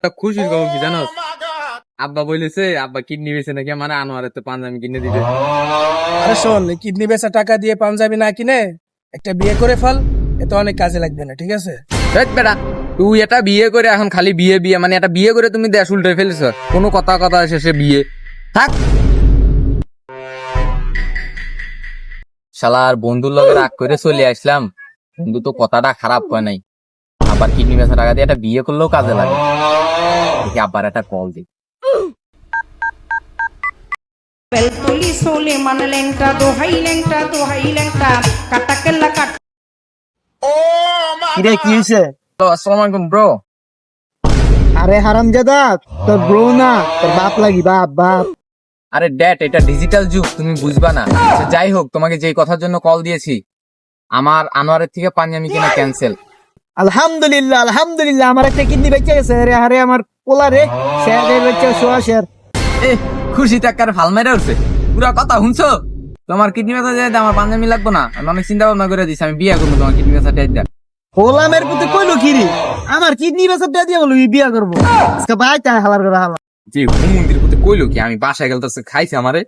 খুশির খবর কি জানো? আব্বা বলেছে আব্বা কিডনি বেছে নাকি আমার আনোয়ারের তো পাঞ্জাবি কিনে দিবে। আরে শোন, কিডনি বেচা টাকা দিয়ে পাঞ্জাবি না কিনে একটা বিয়ে করে ফেল, এতে অনেক কাজে লাগবে না, ঠিক আছে? ধ্যাৎ বেটা, তুই এটা বিয়ে করে এখন খালি বিয়ে বিয়ে মানে এটা বিয়ে করে তুমি দেশ উল্টে ফেলেছ। কোনো কথা কথা শেষে বিয়ে থাক। শালার বন্ধুর লগে রাগ করে চলে আসলাম, বন্ধু তো কথাটা খারাপ হয় নাই, আবার কিডনি বেচা টাকা দিয়ে একটা বিয়ে করলেও কাজে লাগে। দেখি আবার একটা কল দিই। বেলতলি সোলে মান লেংটা দোহাই লেংটা কাটাকেল্লা কাট কিরে কি হয়েছে? আসসালামু আলাইকুম ব্রো। আরে হারামজাদা, তোর ব্রো না, তোর বাপ লাগি, বাপ বাপ। আরে ড্যাড, এটা ডিজিটাল যুগ, তুমি বুঝবা না। আচ্ছা, যাই হোক, তোমাকে যেই কথার জন্য কল দিয়েছি, আমার আনোয়ারের থেকে পাঞ্জাবি কিনা ক্যান্সেল। আলহামদুলিল্লাহ আলহামদুলিল্লাহ, আমার একটা কিডনি বেঁচে গেছে রে। আরে আমার পোলা রে, শেয়ারের বেঁচে সোয়া শেয়ার। এ খুশি টাকার ফাল মেরে উঠছে। পুরা কথা শুনছো? তোমার কিডনি ব্যথা যায় আমার পাঞ্জাবি লাগবো না, আমি অনেক চিন্তা ভাবনা করে দিচ্ছি, আমি বিয়ে করবো তোমার কিডনি ব্যথা দেয়। পোলামের পুতে কইলো কি রে, আমার কিডনি বেঁচে দিয়ে বলো বিয়া করবো। আজকে ভাই তাই হালার করে হালা। যে মন্দির প্রতি কইলো কি আমি বাসায় গেলতেছে খাইছে আমারে।